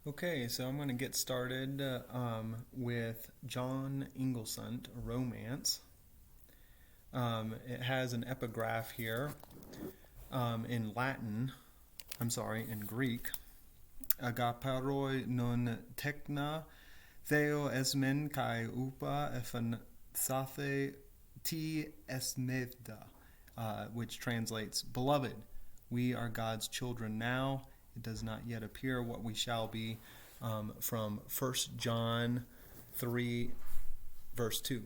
Okay, so I'm going to get started with John Inglesant, a romance. It has an epigraph here in Latin, in Greek. Agaparoi non techna theo esmen kai upa ephanathe ti esmevda, which translates, Beloved, we are God's children now. It does not yet appear what we shall be, from 1 John 3, verse 2.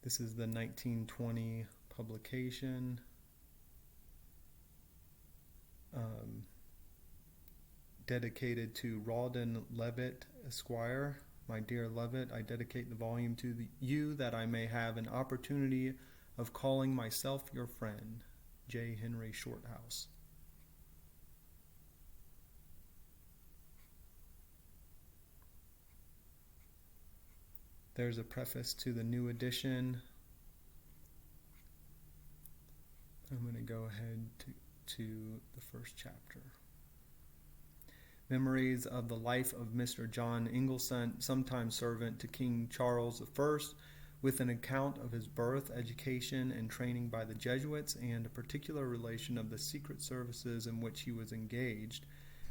This is the 1920 publication. Dedicated to Rawdon Levitt, Esquire. My dear Levitt, I dedicate the volume to you that I may have an opportunity of calling myself your friend. J. Henry Shorthouse. There's a preface to the new edition. I'm going to go ahead to the first chapter. Memories of the life of Mr. John Inglesant, sometime servant to King Charles I, with an account of his birth, education, and training by the Jesuits, and a particular relation of the secret services in which he was engaged,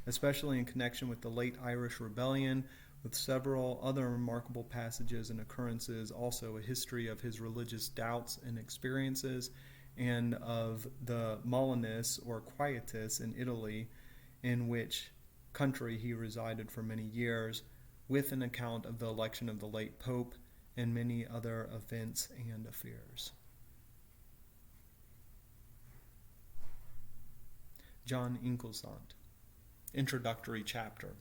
especially in connection with the late Irish Rebellion, with several other remarkable passages and occurrences, also a history of his religious doubts and experiences, and of the Molinists or Quietists in Italy, in which country he resided for many years, with an account of the election of the late Pope, and many other events and affairs. John Inglesant. Introductory chapter.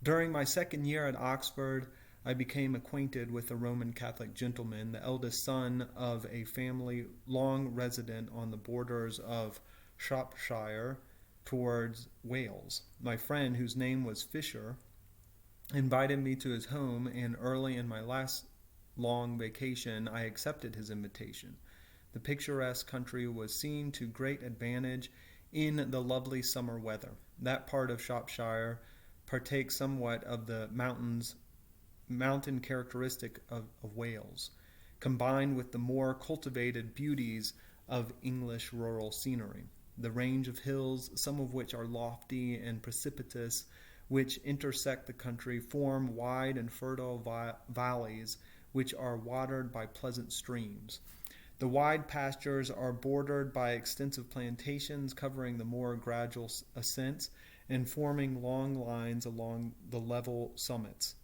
During my second year at Oxford, I became acquainted with a Roman Catholic gentleman, the eldest son of a family long resident on the borders of Shropshire towards Wales. My friend, whose name was Fisher, invited me to his home, and early in my last long vacation I accepted his invitation. The picturesque country was seen to great advantage in the lovely summer weather. That part of Shropshire partakes somewhat of the mountain characteristic of Wales, combined with the more cultivated beauties of English rural scenery. The range of hills, some of which are lofty and precipitous, which intersect the country, form wide and fertile valleys, which are watered by pleasant streams. The wide pastures are bordered by extensive plantations covering the more gradual ascents and forming long lines along the level summits.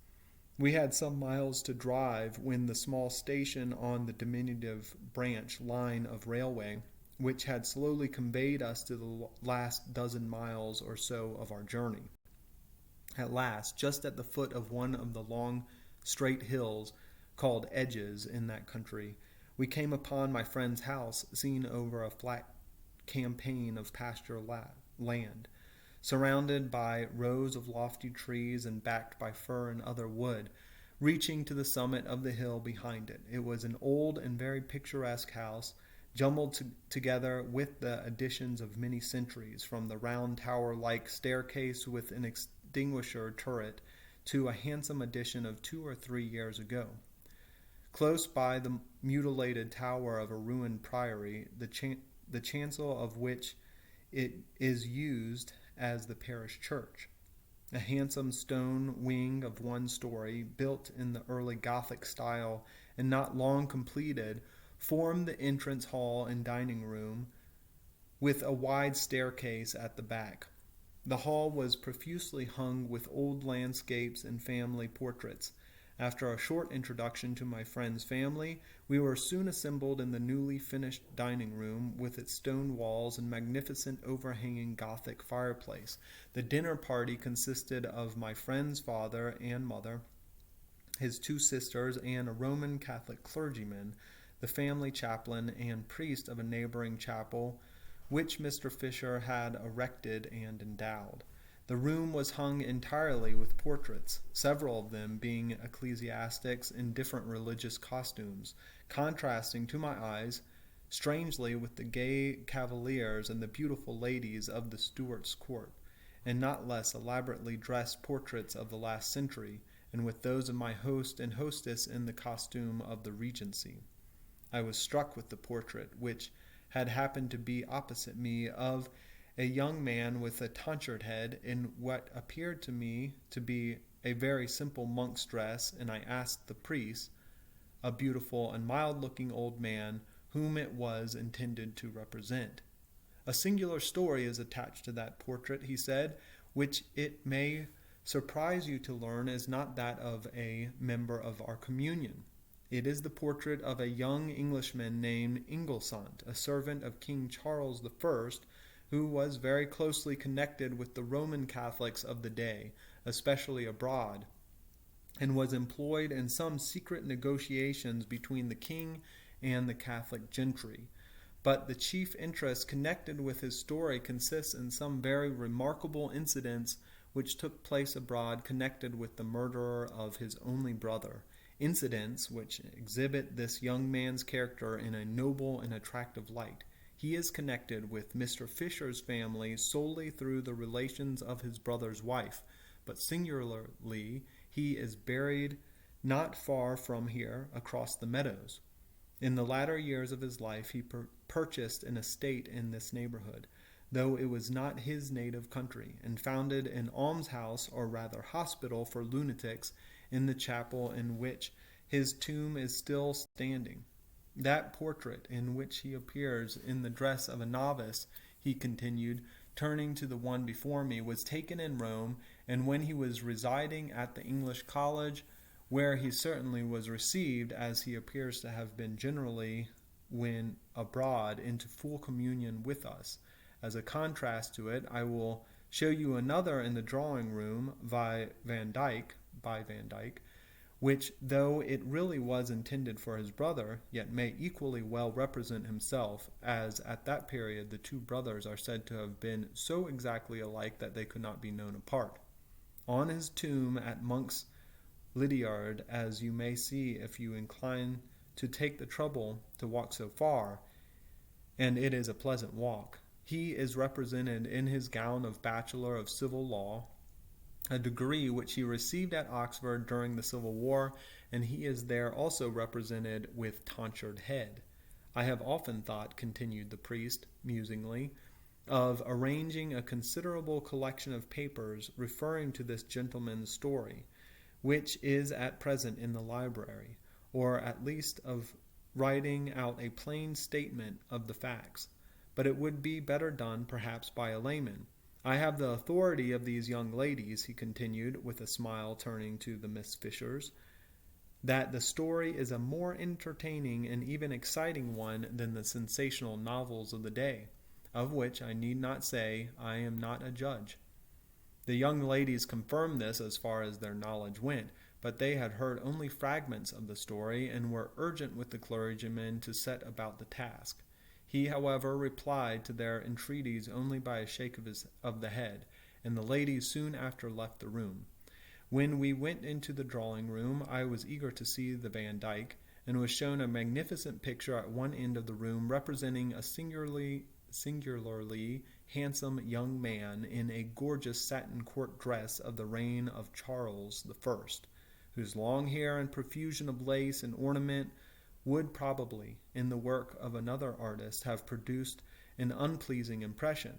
We had some miles to drive when the small station on the diminutive branch line of railway, which had slowly conveyed us to the last dozen miles or so of our journey. At last, just at the foot of one of the long, straight hills called Edges in that country, we came upon my friend's house, seen over a flat campaign of pasture land, surrounded by rows of lofty trees and backed by fir and other wood, reaching to the summit of the hill behind it. It was an old and very picturesque house, jumbled together with the additions of many centuries, from the round tower-like staircase with an extinguisher turret to a handsome addition of 2 or 3 years ago. Close by the mutilated tower of a ruined priory, the chancel of which it is used as the parish church. A handsome stone wing of 1 story, built in the early Gothic style and not long completed, formed the entrance hall and dining room, with a wide staircase at the back. The hall was profusely hung with old landscapes and family portraits. After a short introduction to my friend's family, we were soon assembled in the newly finished dining room, with its stone walls and magnificent overhanging Gothic fireplace. The dinner party consisted of my friend's father and mother, his 2 sisters, and a Roman Catholic clergyman, the family chaplain and priest of a neighboring chapel, which Mr. Fisher had erected and endowed. The room was hung entirely with portraits, several of them being ecclesiastics in different religious costumes, contrasting to my eyes strangely with the gay cavaliers and the beautiful ladies of the Stuarts' court, and not less elaborately dressed portraits of the last century, and with those of my host and hostess in the costume of the Regency. I was struck with the portrait, which had happened to be opposite me, of a young man with a tonsured head in what appeared to me to be a very simple monk's dress, and I asked the priest, a beautiful and mild-looking old man, whom it was intended to represent. A singular story is attached to that portrait, he said, which it may surprise you to learn is not that of a member of our communion. It is the portrait of a young Englishman named Inglesant, a servant of King Charles I, who was very closely connected with the Roman Catholics of the day, especially abroad, and was employed in some secret negotiations between the king and the Catholic gentry. But the chief interest connected with his story consists in some very remarkable incidents which took place abroad connected with the murder of his only brother, incidents which exhibit this young man's character in a noble and attractive light. He is connected with Mr. Fisher's family solely through the relations of his brother's wife, but singularly he is buried not far from here, across the meadows. In the latter years of his life he purchased an estate in this neighborhood, though it was not his native country, and founded an almshouse, or rather hospital, for lunatics in the chapel in which his tomb is still standing. That portrait in which he appears in the dress of a novice, he continued, turning to the one before me, was taken in Rome, and when he was residing at the English college, where he certainly was received, as he appears to have been generally when abroad, into full communion with us. As a contrast to it, I will show you another in the drawing room by Van Dyck, which, though it really was intended for his brother, yet may equally well represent himself, as at that period the two brothers are said to have been so exactly alike that they could not be known apart. On his tomb at Monk's Lydiard, as you may see if you incline to take the trouble to walk so far, and it is a pleasant walk, he is represented in his gown of Bachelor of Civil Law, a degree which he received at Oxford during the Civil War, and he is there also represented with tonsured head. I have often thought, continued the priest musingly, of arranging a considerable collection of papers referring to this gentleman's story, which is at present in the library, or at least of writing out a plain statement of the facts. But it would be better done, perhaps, by a layman. I have the authority of these young ladies, he continued, with a smile, turning to the Miss Fishers, that the story is a more entertaining and even exciting one than the sensational novels of the day, of which I need not say I am not a judge. The young ladies confirmed this as far as their knowledge went, but they had heard only fragments of the story, and were urgent with the clergyman to set about the task. He, however, replied to their entreaties only by a shake of the head, and the ladies soon after left the room. When we went into the drawing-room, I was eager to see the Van Dyck, and was shown a magnificent picture at one end of the room representing a singularly handsome young man in a gorgeous satin court dress of the reign of Charles I, whose long hair and profusion of lace and ornament would probably, in the work of another artist, have produced an unpleasing impression,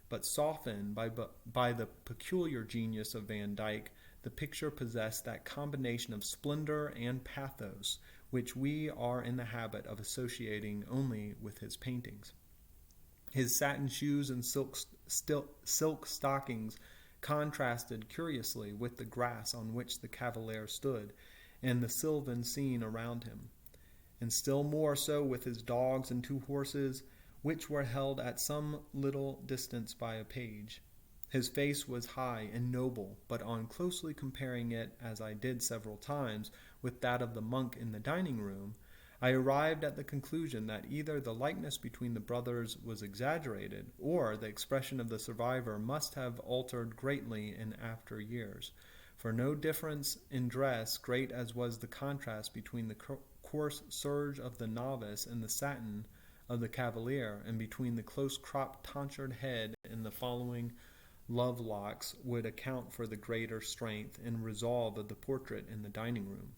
but softened by the peculiar genius of Van Dyck, the picture possessed that combination of splendor and pathos which we are in the habit of associating only with his paintings. His satin shoes and silk stockings contrasted curiously with the grass on which the cavalier stood, and the sylvan scene around him, and still more so with his dogs and two horses, which were held at some little distance by a page. His face was high and noble, but on closely comparing it, as I did several times, with that of the monk in the dining-room, I arrived at the conclusion that either the likeness between the brothers was exaggerated, or the expression of the survivor must have altered greatly in after years, for no difference in dress, great as was the contrast between the coarse serge of the novice and the satin of the cavalier, and between the close-cropped tonsured head and the following love locks would account for the greater strength and resolve of the portrait in the dining room,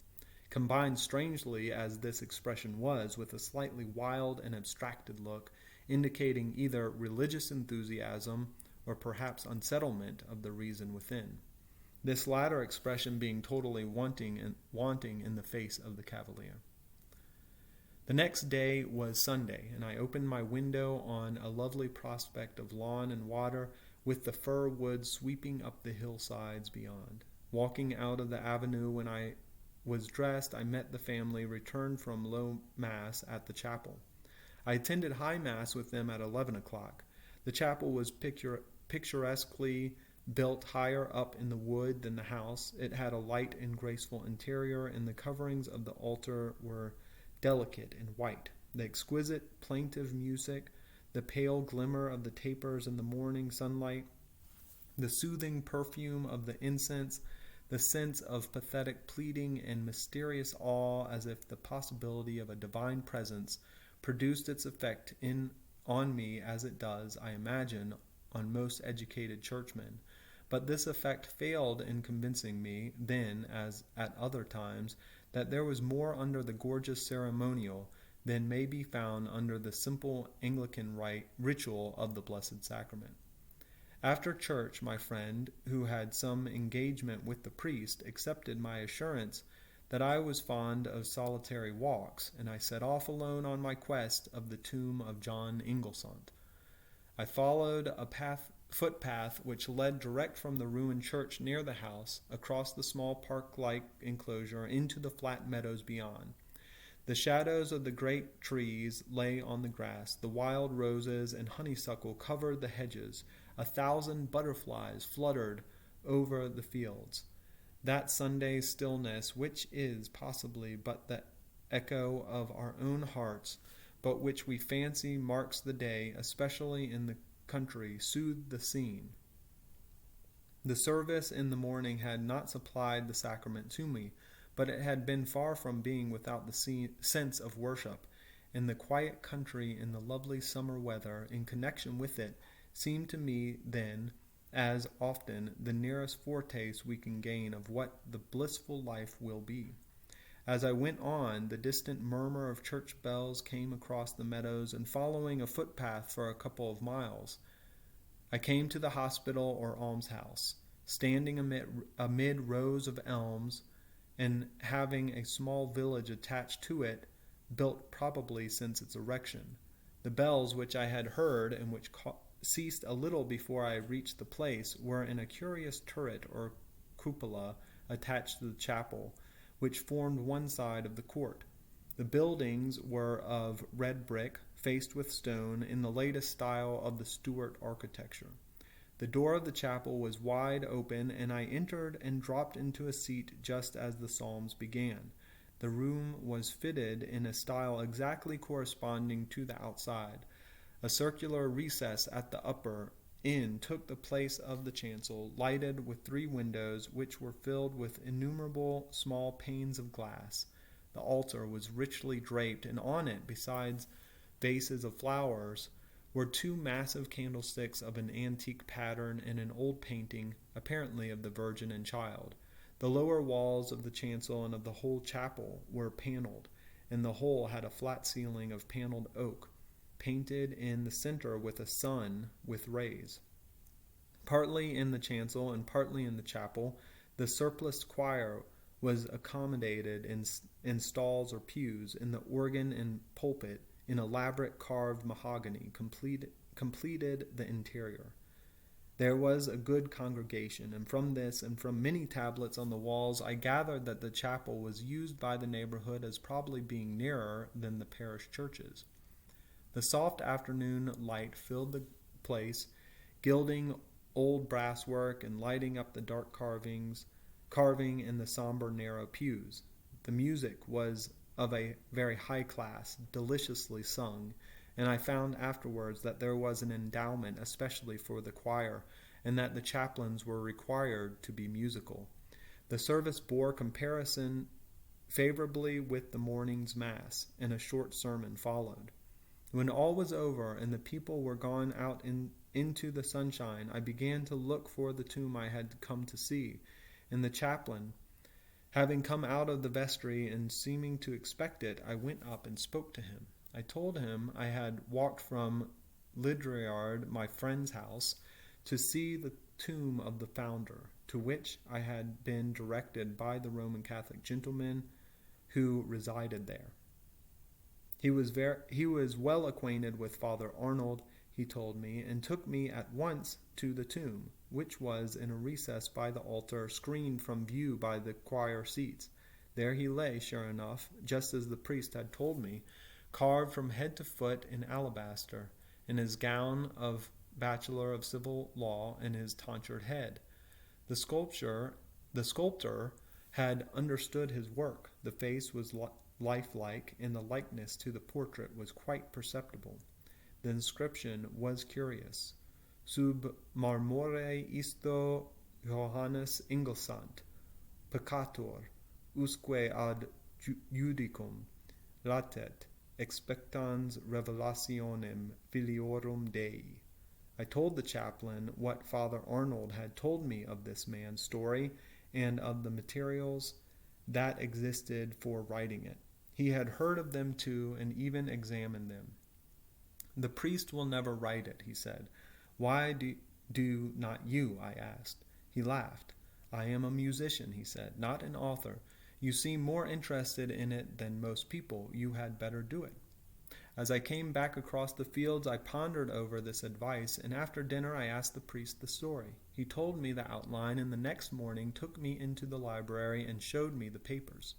combined strangely as this expression was with a slightly wild and abstracted look, indicating either religious enthusiasm or perhaps unsettlement of the reason within. This latter expression being totally wanting in the face of the cavalier. The next day was Sunday, and I opened my window on a lovely prospect of lawn and water, with the fir woods sweeping up the hillsides beyond. Walking out of the avenue when I was dressed, I met the family returned from low mass at the chapel. I attended high mass with them at 11 o'clock. The chapel was picturesquely built higher up in the wood than the house. It had a light and graceful interior, and the coverings of the altar were delicate and white. The exquisite plaintive music, the pale glimmer of the tapers in the morning sunlight, the soothing perfume of the incense, the sense of pathetic pleading and mysterious awe, as if the possibility of a divine presence produced its effect on me as it does, I imagine, on most educated churchmen. But this effect failed in convincing me, then as at other times, that there was more under the gorgeous ceremonial than may be found under the simple Anglican ritual of the Blessed Sacrament. After church, my friend, who had some engagement with the priest, accepted my assurance that I was fond of solitary walks, and I set off alone on my quest of the tomb of John Inglesant. I followed a footpath which led direct from the ruined church near the house, across the small park-like enclosure, into the flat meadows beyond. The shadows of the great trees lay on the grass. The wild roses and honeysuckle covered the hedges. 1,000 butterflies fluttered over the fields. That Sunday stillness, which is possibly but the echo of our own hearts, but which we fancy marks the day, especially in the country, soothed the scene. The service in the morning had not supplied the sacrament to me, but it had been far from being without the sense of worship, and the quiet country in the lovely summer weather, in connection with it, seemed to me then, as often, the nearest foretaste we can gain of what the blissful life will be. As I went on, the distant murmur of church bells came across the meadows, and following a footpath for a couple of miles, I came to the hospital or almshouse, standing amid rows of elms, and having a small village attached to it, built probably since its erection. The bells which I had heard, and which ceased a little before I reached the place, were in a curious turret or cupola attached to the chapel, which formed one side of the court. The buildings were of red brick, faced with stone, in the latest style of the Stuart architecture. The door of the chapel was wide open, and I entered and dropped into a seat just as the psalms began. The room was fitted in a style exactly corresponding to the outside. A circular recess at the upper end took the place of the chancel, lighted with 3 windows, which were filled with innumerable small panes of glass. The altar was richly draped, and on it, besides vases of flowers, were 2 massive candlesticks of an antique pattern and an old painting, apparently of the Virgin and Child. The lower walls of the chancel and of the whole chapel were paneled, and the whole had a flat ceiling of paneled oak, painted in the center with a sun with rays. Partly in the chancel and partly in the chapel, the surpliced choir was accommodated in stalls or pews, and the organ and pulpit, in elaborate carved mahogany, completed the interior. There was a good congregation, and from this and from many tablets on the walls I gathered that the chapel was used by the neighborhood as probably being nearer than the parish churches. The soft afternoon light filled the place, gilding old brasswork and lighting up the dark carving in the somber narrow pews. The music was of a very high class, deliciously sung, and I found afterwards that there was an endowment especially for the choir, and that the chaplains were required to be musical. The service bore comparison favorably with the morning's mass, and a short sermon followed. When all was over and the people were gone out into the sunshine, I began to look for the tomb I had come to see, and the chaplain, having come out of the vestry and seeming to expect it, I went up and spoke to him. I told him I had walked from Lydiard, my friend's house, to see the tomb of the founder, to which I had been directed by the Roman Catholic gentleman who resided there. He was well acquainted with Father Arnold, he told me, and took me at once to the tomb, which was in a recess by the altar, screened from view by the choir seats. There he lay, sure enough, just as the priest had told me, carved from head to foot in alabaster, in his gown of bachelor of civil law and his tonsured head. The sculptor had understood his work. The face was lifelike, and the likeness to the portrait was quite perceptible. The inscription was curious. Sub marmore isto Johannes Inglesant, peccator, usque ad judicum latet, expectans revelationem filiorum Dei. I told the chaplain what Father Arnold had told me of this man's story and of the materials that existed for writing it. He had heard of them too, and even examined them. The priest will never write it, he said. Why do not you? I asked. He laughed. I am a musician, he said, not an author. You seem more interested in it than most people. You had better do it. As I came back across the fields, I pondered over this advice, and after dinner I asked the priest the story. He told me the outline, and the next morning took me into the library and showed me the papers.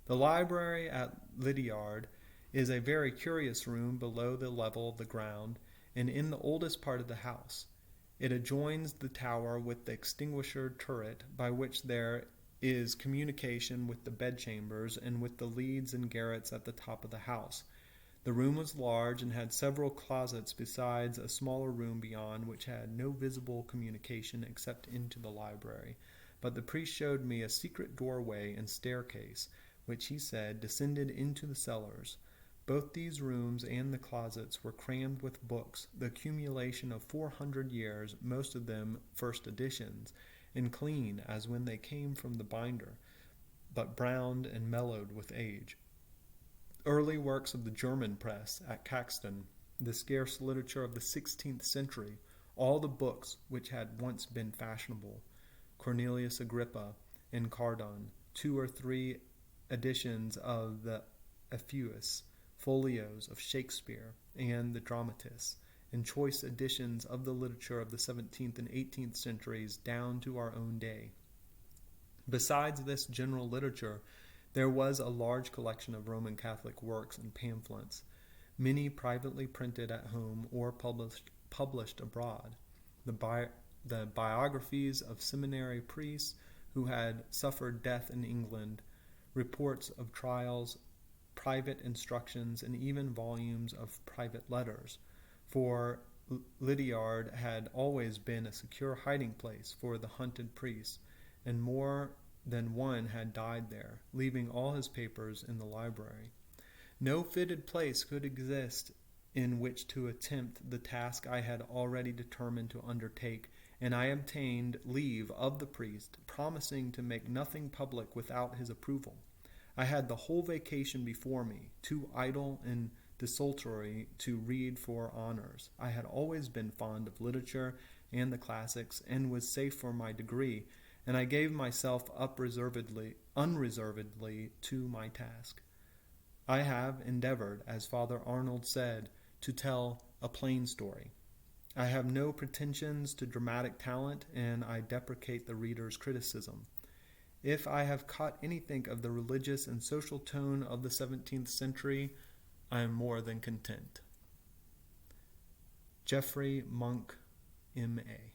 The library at Lydiard is a very curious room below the level of the ground, and in the oldest part of the house. It adjoins the tower with the extinguisher turret, by which there is communication with the bedchambers and with the leads and garrets at the top of the house. The room was large and had several closets besides a smaller room beyond, which had no visible communication except into the library. But the priest showed me a secret doorway and staircase, which he said descended into the cellars. Both these rooms and the closets were crammed with books, the accumulation of 400 years, most of them first editions, and clean as when they came from the binder, but browned and mellowed with age. Early works of the German press at Caxton, the scarce literature of the 16th century, all the books which had once been fashionable, Cornelius Agrippa and Cardon, 2 or 3 editions of the Ephus, folios of Shakespeare and the dramatists, and choice editions of the literature of the 17th and 18th centuries down to our own day. Besides this general literature, there was a large collection of Roman Catholic works and pamphlets, many privately printed at home or published abroad. The biographies of seminary priests who had suffered death in England, reports of trials, private instructions, and even volumes of private letters, for Lydiard had always been a secure hiding place for the hunted priests, and more than one had died there, leaving all his papers in the library. No fitted place could exist in which to attempt the task I had already determined to undertake, and I obtained leave of the priest, promising to make nothing public without his approval. I had the whole vacation before me, too idle and desultory to read for honors. I had always been fond of literature and the classics, and was safe for my degree, and I gave myself up unreservedly to my task. I have endeavored, as Father Arnold said, to tell a plain story. I have no pretensions to dramatic talent, and I deprecate the reader's criticism. If I have caught anything of the religious and social tone of the 17th century, I am more than content. Geoffrey Monk, M.A.